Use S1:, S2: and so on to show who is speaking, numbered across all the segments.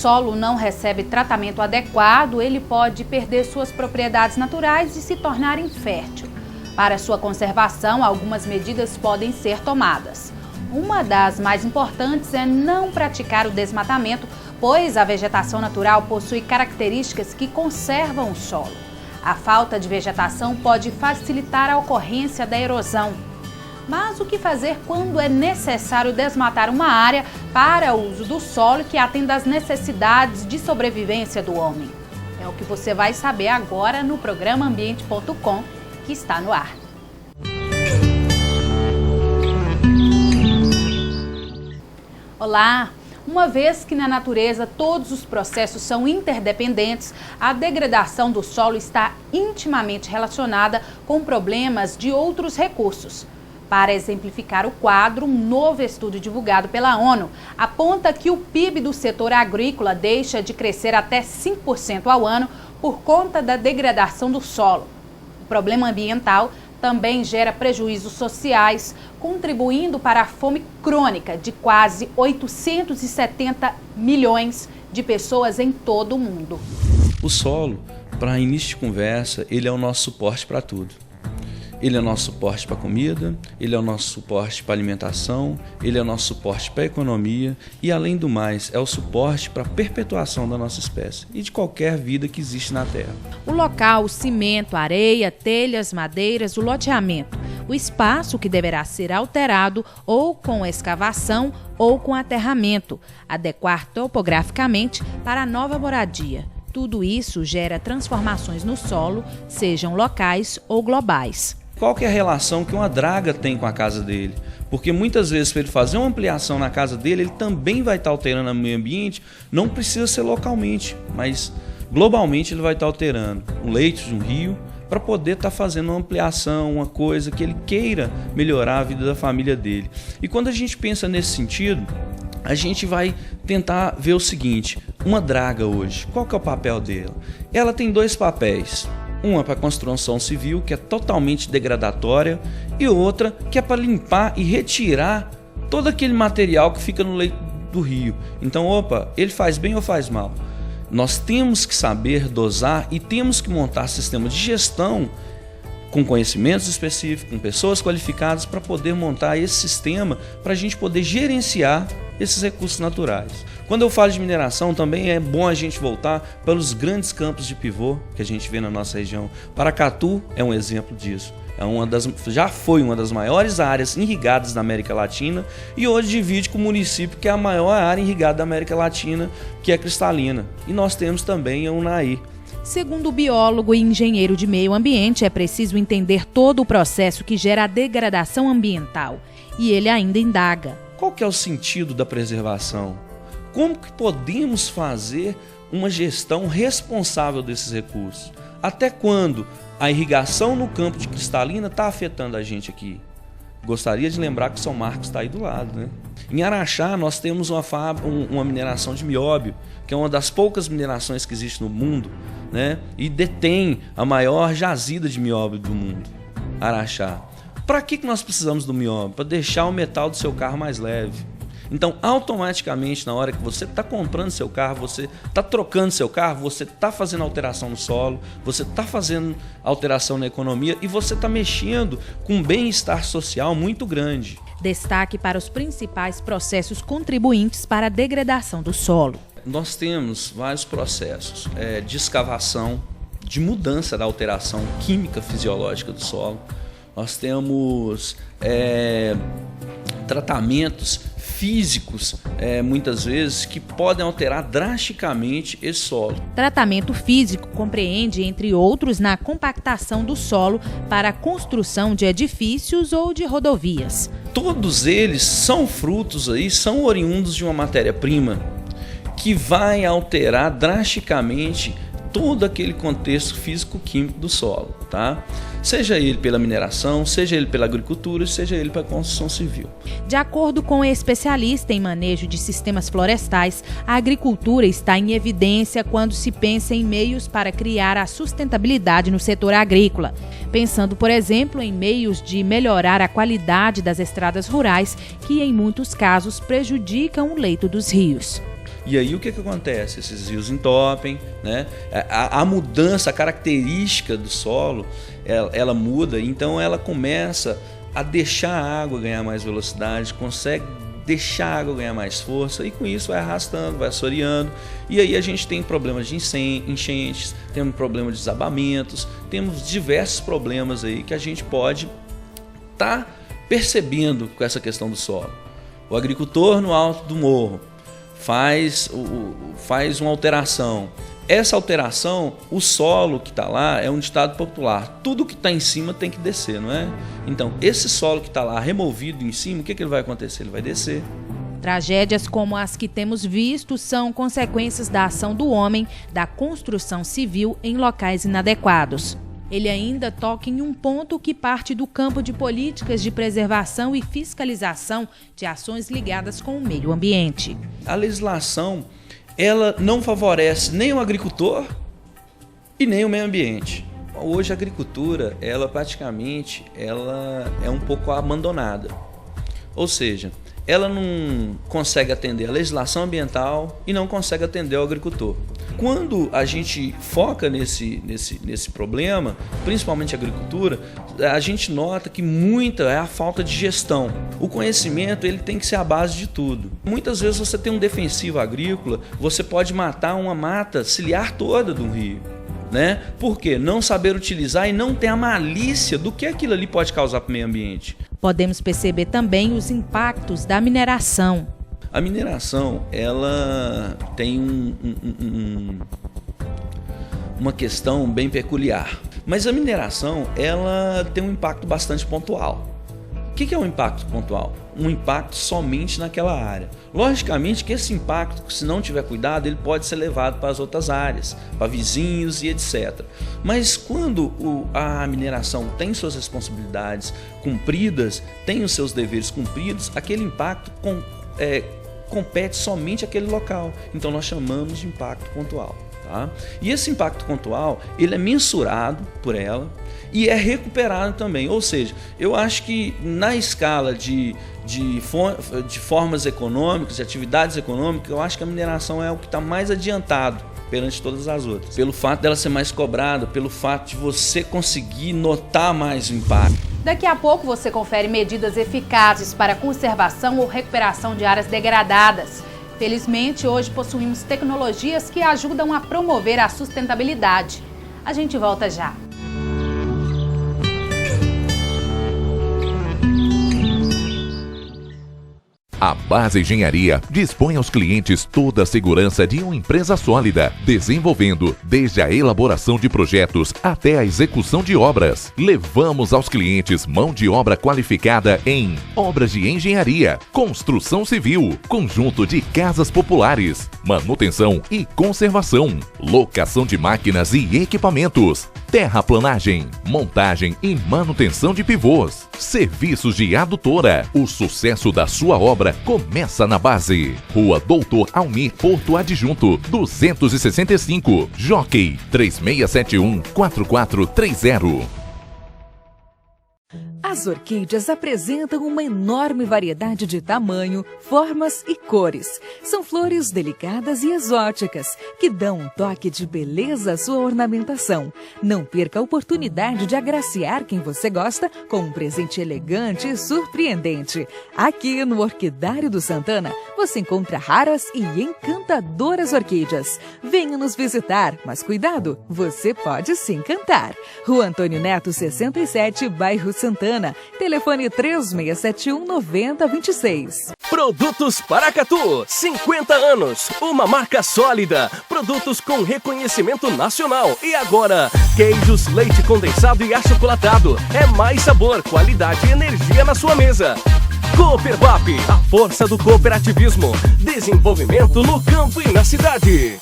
S1: solo não recebe tratamento adequado, ele pode perder suas propriedades naturais e se tornar infértil. Para sua conservação, algumas medidas podem ser tomadas. Uma das mais importantes é não praticar o desmatamento, pois a vegetação natural possui características que conservam o solo. A falta de vegetação pode facilitar a ocorrência da erosão. Mas o que fazer quando é necessário desmatar uma área para o uso do solo que atenda às necessidades de sobrevivência do homem? É o que você vai saber agora no programa Ambiente.com, que está no ar. Olá! Uma vez que na natureza todos os processos são interdependentes, a degradação do solo está intimamente relacionada com problemas de outros recursos. Para exemplificar o quadro, um novo estudo divulgado pela ONU aponta que o PIB do setor agrícola deixa de crescer até 5% ao ano por conta da degradação do solo. O problema ambiental também gera prejuízos sociais, contribuindo para a fome crônica de quase 870 milhões de pessoas em todo o mundo.
S2: O solo, para início de conversa, ele é o nosso suporte para tudo. Ele é o nosso suporte para a comida, ele é o nosso suporte para a alimentação, ele é o nosso suporte para a economia e, além do mais, é o suporte para a perpetuação da nossa espécie e de qualquer vida que existe na Terra.
S1: O local, o cimento, areia, telhas, madeiras, o loteamento, o espaço que deverá ser alterado ou com escavação ou com aterramento, adequar topograficamente para a nova moradia. Tudo isso gera transformações no solo, sejam locais ou globais.
S2: Qual que é a relação que uma draga tem com a casa dele? Porque muitas vezes, para ele fazer uma ampliação na casa dele, ele também vai estar alterando o meio ambiente, não precisa ser localmente, mas globalmente ele vai estar alterando um leito de um rio para poder estar fazendo uma ampliação, uma coisa que ele queira melhorar a vida da família dele. E quando a gente pensa nesse sentido, a gente vai tentar ver o seguinte: uma draga hoje, qual que é o papel dela? Ela tem dois papéis. Uma para construção civil, que é totalmente degradatória, e outra que é para limpar e retirar todo aquele material que fica no leito do rio. Então, ele faz bem ou faz mal? Nós temos que saber dosar e temos que montar sistemas de gestão com conhecimentos específicos, com pessoas qualificadas para poder montar esse sistema para a gente poder gerenciar esses recursos naturais. Quando eu falo de mineração, também é bom a gente voltar pelos grandes campos de pivô que a gente vê na nossa região. Paracatu é um exemplo disso. Já foi uma das maiores áreas irrigadas da América Latina e hoje divide com o município que é a maior área irrigada da América Latina, que é Cristalina. E nós temos também a Unai.
S1: Segundo o biólogo e engenheiro de meio ambiente, é preciso entender todo o processo que gera a degradação ambiental. E ele ainda indaga.
S2: Qual que é o sentido da preservação? Como que podemos fazer uma gestão responsável desses recursos? Até quando a irrigação no campo de Cristalina está afetando a gente aqui? Gostaria de lembrar que São Marcos está aí do lado, né? Em Araxá nós temos uma mineração de nióbio, que é uma das poucas minerações que existe no mundo, né? E detém a maior jazida de nióbio do mundo, Araxá. Para que nós precisamos do nióbio? Para deixar o metal do seu carro mais leve. Então, automaticamente, na hora que você está comprando seu carro, você está trocando seu carro, você está fazendo alteração no solo, você está fazendo alteração na economia e você está mexendo com um bem-estar social muito grande.
S1: Destaque para os principais processos contribuintes para a degradação do solo.
S2: Nós temos vários processos de escavação, de mudança da alteração química fisiológica do solo. Nós temos tratamentos físicos, muitas vezes, que podem alterar drasticamente esse solo.
S1: Tratamento físico compreende, entre outros, na compactação do solo para a construção de edifícios ou de rodovias.
S2: Todos eles são frutos, são oriundos de uma matéria-prima que vai alterar drasticamente todo aquele contexto físico-químico do solo, tá? Seja ele pela mineração, seja ele pela agricultura, seja ele pela construção civil.
S1: De acordo com o especialista em manejo de sistemas florestais, a agricultura está em evidência quando se pensa em meios para criar a sustentabilidade no setor agrícola, pensando, por exemplo, em meios de melhorar a qualidade das estradas rurais, que em muitos casos prejudicam o leito dos rios.
S2: E aí o que acontece? Esses rios entopem, né? A mudança, a característica do solo, ela muda, então ela começa a deixar a água ganhar mais velocidade, consegue deixar a água ganhar mais força e com isso vai arrastando, vai assoreando. E aí a gente tem problemas de enchentes, temos problema de desabamentos, temos diversos problemas aí que a gente pode estar percebendo com essa questão do solo. O agricultor no alto do morro faz uma alteração. Essa alteração, o solo que está lá é um ditado popular. Tudo que está em cima tem que descer, não é? Então, esse solo que está lá removido em cima, o que ele vai acontecer? Ele vai descer.
S1: Tragédias como as que temos visto são consequências da ação do homem, da construção civil em locais inadequados. Ele ainda toca em um ponto que parte do campo de políticas de preservação e fiscalização de ações ligadas com o meio ambiente.
S2: A legislação, ela não favorece nem o agricultor e nem o meio ambiente. Hoje a agricultura, ela é um pouco abandonada. Ou seja, ela não consegue atender a legislação ambiental e não consegue atender o agricultor. Quando a gente foca nesse problema, principalmente a agricultura, a gente nota que muita é a falta de gestão. O conhecimento ele tem que ser a base de tudo. Muitas vezes você tem um defensivo agrícola, você pode matar uma mata ciliar toda de um rio. Né? Por quê? Não saber utilizar e não ter a malícia do que aquilo ali pode causar para o meio ambiente.
S1: Podemos perceber também os impactos da mineração.
S2: A mineração, ela tem uma questão bem peculiar. Mas a mineração, ela tem um impacto bastante pontual. O que é um impacto pontual? Um impacto somente naquela área. Logicamente que esse impacto, se não tiver cuidado, ele pode ser levado para as outras áreas, para vizinhos e etc. Mas quando a mineração tem suas responsabilidades cumpridas, tem os seus deveres cumpridos, aquele impacto compete somente àquele local. Então nós chamamos de impacto pontual. Tá? E esse impacto pontual, ele é mensurado por ela e é recuperado também. Ou seja, eu acho que na escala de formas econômicas, de atividades econômicas, eu acho que a mineração é o que está mais adiantado perante todas as outras. Pelo fato dela ser mais cobrada, pelo fato de você conseguir notar mais o impacto.
S1: Daqui a pouco você confere medidas eficazes para a conservação ou recuperação de áreas degradadas. Felizmente, hoje possuímos tecnologias que ajudam a promover a sustentabilidade. A gente volta já.
S3: A Base Engenharia dispõe aos clientes toda a segurança de uma empresa sólida, desenvolvendo desde a elaboração de projetos até a execução de obras. Levamos aos clientes mão de obra qualificada em obras de engenharia, construção civil, conjunto de casas populares, manutenção e conservação, locação de máquinas e equipamentos, terraplanagem, montagem e manutenção de pivôs, serviços de adutora. O sucesso da sua obra começa na Base. Rua Doutor Almir Porto Adjunto, 265, Jockey 3671-4430.
S4: As orquídeas apresentam uma enorme variedade de tamanho, formas e cores. São flores delicadas e exóticas, que dão um toque de beleza à sua ornamentação. Não perca a oportunidade de agraciar quem você gosta com um presente elegante e surpreendente. Aqui no Orquidário do Santana, você encontra raras e encantadoras orquídeas. Venha nos visitar, mas cuidado, você pode se encantar. Rua Antônio Neto, 67, bairro Santana. Telefone 3671-9026.
S5: Produtos Paracatu, 50 anos, uma marca sólida, produtos com reconhecimento nacional. E agora, queijos, leite condensado e achocolatado. É mais sabor, qualidade e energia na sua mesa. Cooperbap, a força do cooperativismo. Desenvolvimento no campo e na cidade.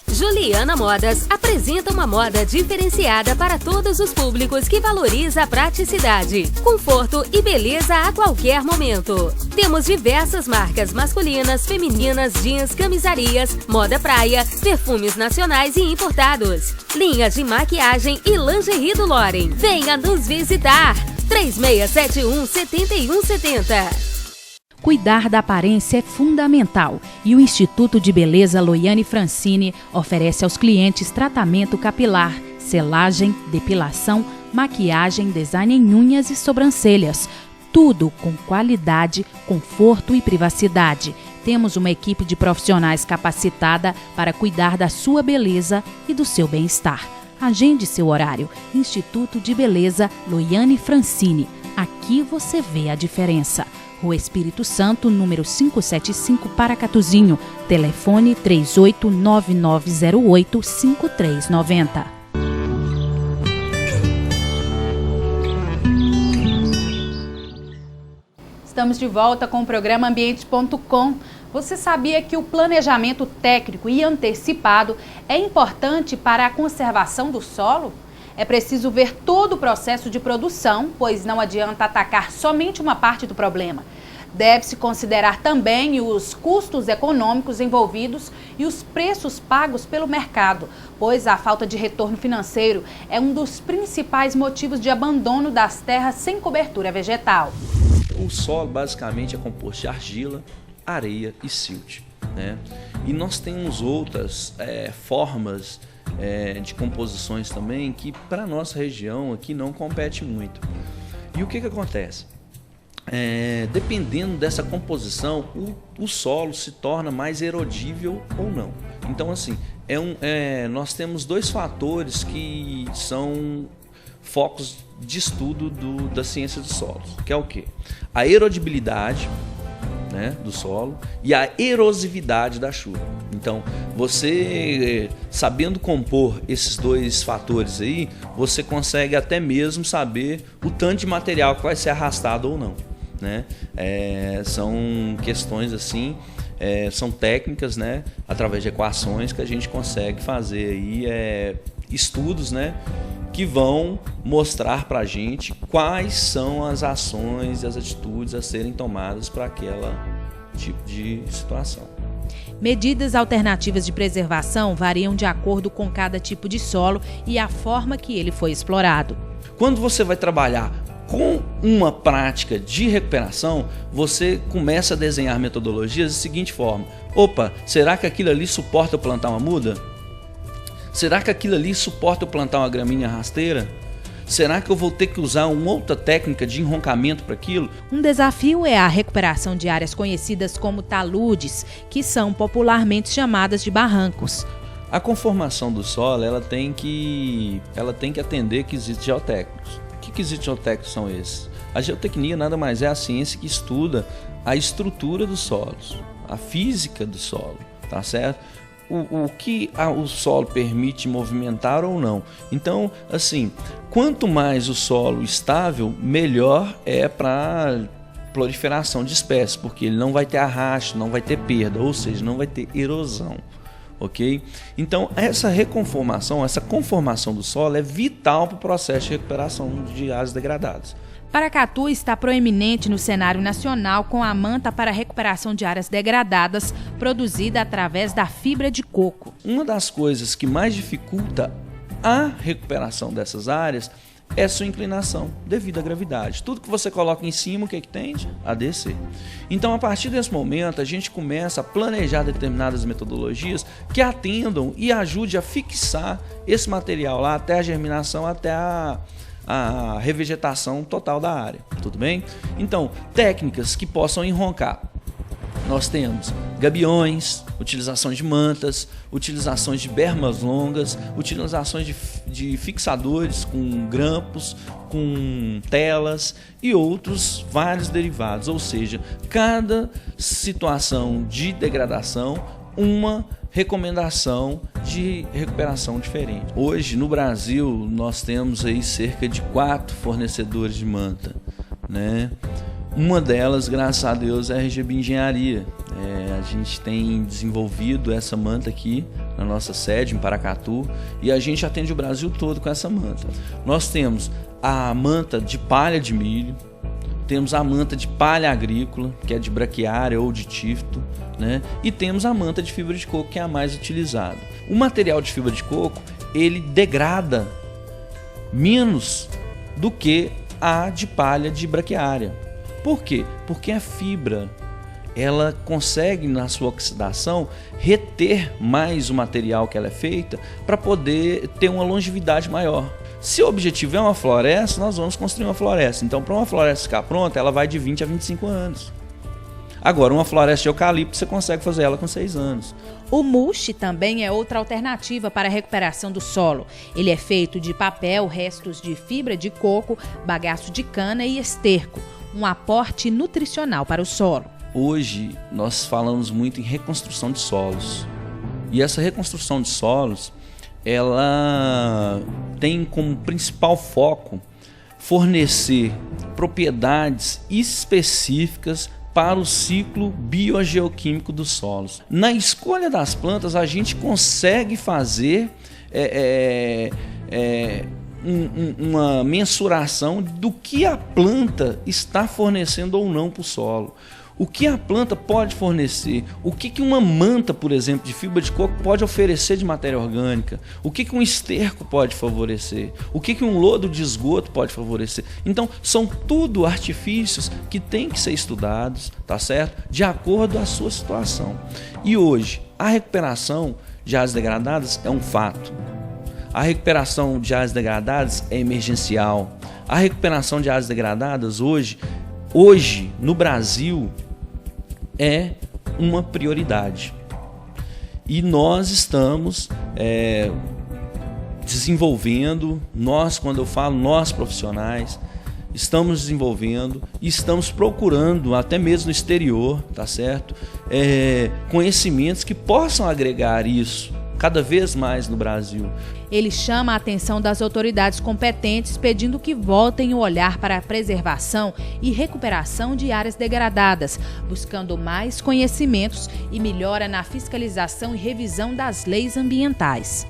S6: Juliana Modas apresenta uma moda diferenciada para todos os públicos que valoriza a praticidade, conforto e beleza a qualquer momento. Temos diversas marcas masculinas, femininas, jeans, camisarias, moda praia, perfumes nacionais e importados, linhas de maquiagem e lingerie do Loren. Venha nos visitar! 3671-7170.
S1: Cuidar da aparência é fundamental e o Instituto de Beleza Loiane Francini oferece aos clientes tratamento capilar, selagem, depilação, maquiagem, design em unhas e sobrancelhas. Tudo com qualidade, conforto e privacidade. Temos uma equipe de profissionais capacitada para cuidar da sua beleza e do seu bem-estar. Agende seu horário. Instituto de Beleza Loiane Francini. Aqui você vê a diferença. Rua Espírito Santo, número 575, Paracatuzinho. Telefone 389908-5390. Estamos de volta com o programa Ambiente.com. Você sabia que o planejamento técnico e antecipado é importante para a conservação do solo? É preciso ver todo o processo de produção, pois não adianta atacar somente uma parte do problema. Deve-se considerar também os custos econômicos envolvidos e os preços pagos pelo mercado, pois a falta de retorno financeiro é um dos principais motivos de abandono das terras sem cobertura vegetal.
S2: O solo basicamente é composto de argila, areia e silt, né? E nós temos outras formas de composições também que para a nossa região aqui não compete muito. E o que acontece? Dependendo dessa composição, o solo se torna mais erodível ou não. Então, assim, nós temos dois fatores que são focos de estudo da ciência dos solos, que é o quê? A erodibilidade, né, do solo e a erosividade da chuva. Então, você sabendo compor esses dois fatores aí, você consegue até mesmo saber o tanto de material que vai ser arrastado ou não, né? São questões assim, são técnicas, né, através de equações que a gente consegue fazer aí estudos, né, que vão mostrar para a gente quais são as ações e as atitudes a serem tomadas para aquela tipo de situação.
S1: Medidas alternativas de preservação variam de acordo com cada tipo de solo e a forma que ele foi explorado.
S2: Quando você vai trabalhar com uma prática de recuperação, você começa a desenhar metodologias da seguinte forma: opa, será que aquilo ali suporta eu plantar uma muda? Será que aquilo ali suporta eu plantar uma gramínea rasteira? Será que eu vou ter que usar uma outra técnica de enroncamento para aquilo?
S1: Um desafio é a recuperação de áreas conhecidas como taludes, que são popularmente chamadas de barrancos.
S2: A conformação do solo ela tem que atender quesitos geotécnicos. Que quesitos geotécnicos são esses? A geotecnia nada mais é a ciência que estuda a estrutura dos solos, a física do solo, tá certo? O que o solo permite movimentar ou não. Então, assim, quanto mais o solo estável, melhor é para proliferação de espécies, porque ele não vai ter arrasto, não vai ter perda, ou seja, não vai ter erosão, ok? Então, essa reconformação, essa conformação do solo é vital para o processo de recuperação de áreas degradadas.
S1: Paracatu está proeminente no cenário nacional com a manta para recuperação de áreas degradadas, produzida através da fibra de coco.
S2: Uma das coisas que mais dificulta a recuperação dessas áreas é sua inclinação, devido à gravidade. Tudo que você coloca em cima, o que tende? A descer. Então, a partir desse momento, a gente começa a planejar determinadas metodologias que atendam e ajudem a fixar esse material lá até a germinação, até a revegetação total da área, tudo bem? Então, técnicas que possam enroncar. Nós temos gabiões, utilização de mantas, utilizações de bermas longas, utilizações de fixadores com grampos, com telas e outros vários derivados. Ou seja, cada situação de degradação, uma recomendação de recuperação diferente. Hoje no Brasil nós temos aí cerca de 4 fornecedores de manta, né? Uma delas, graças a Deus, é a RGB Engenharia. A gente tem desenvolvido essa manta aqui na nossa sede em Paracatu e a gente atende o Brasil todo com essa manta. Nós temos a manta de palha de milho, temos a manta de palha agrícola, que é de braquiária ou de tifto, né? E temos a manta de fibra de coco, que é a mais utilizada. O material de fibra de coco, ele degrada menos do que a de palha de braquiária. Por quê? Porque a fibra ela consegue, na sua oxidação, reter mais o material que ela é feita para poder ter uma longevidade maior. Se o objetivo é uma floresta, nós vamos construir uma floresta. Então, para uma floresta ficar pronta, ela vai de 20 a 25 anos. Agora, uma floresta de eucalipto, você consegue fazer ela com 6 anos.
S1: O mulch também é outra alternativa para a recuperação do solo. Ele é feito de papel, restos de fibra de coco, bagaço de cana e esterco. Um aporte nutricional para o solo.
S2: Hoje, nós falamos muito em reconstrução de solos. E essa reconstrução de solos, ela tem como principal foco fornecer propriedades específicas para o ciclo biogeoquímico dos solos. Na escolha das plantas, a gente consegue fazer uma mensuração do que a planta está fornecendo ou não para o solo. O que a planta pode fornecer? O que uma manta, por exemplo, de fibra de coco pode oferecer de matéria orgânica? O que um esterco pode favorecer? O que um lodo de esgoto pode favorecer? Então, são tudo artifícios que têm que ser estudados, tá certo? De acordo à sua situação. E hoje, a recuperação de áreas degradadas é um fato. A recuperação de áreas degradadas é emergencial. A recuperação de áreas degradadas hoje no Brasil, é uma prioridade. E nós estamos desenvolvendo, quando eu falo nós profissionais, estamos desenvolvendo e estamos procurando, até mesmo no exterior, tá certo? Conhecimentos que possam agregar isso cada vez mais no Brasil.
S1: Ele chama a atenção das autoridades competentes, pedindo que voltem o olhar para a preservação e recuperação de áreas degradadas, buscando mais conhecimentos e melhora na fiscalização e revisão das leis ambientais.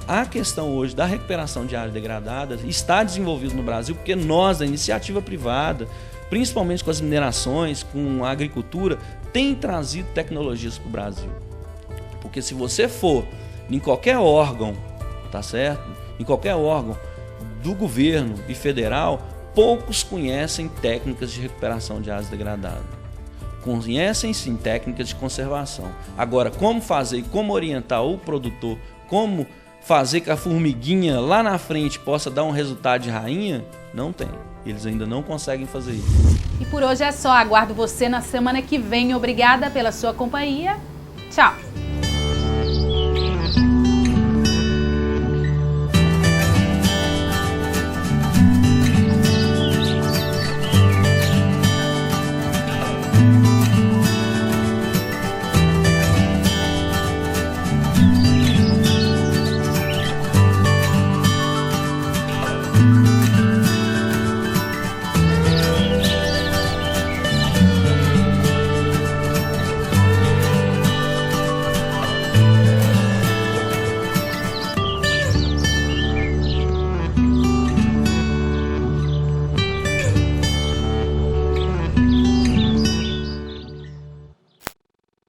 S2: A questão hoje da recuperação de áreas degradadas está desenvolvida no Brasil porque nós, da iniciativa privada, principalmente com as minerações, com a agricultura, tem trazido tecnologias para o Brasil. Porque se você for em qualquer órgão, tá certo? Em qualquer órgão do governo e federal, poucos conhecem técnicas de recuperação de áreas degradadas. Conhecem sim técnicas de conservação. Agora, como fazer e como orientar o produtor, como fazer que a formiguinha lá na frente possa dar um resultado de rainha, não tem. Eles ainda não conseguem fazer isso.
S1: E por hoje é só. Aguardo você na semana que vem. Obrigada pela sua companhia. Tchau!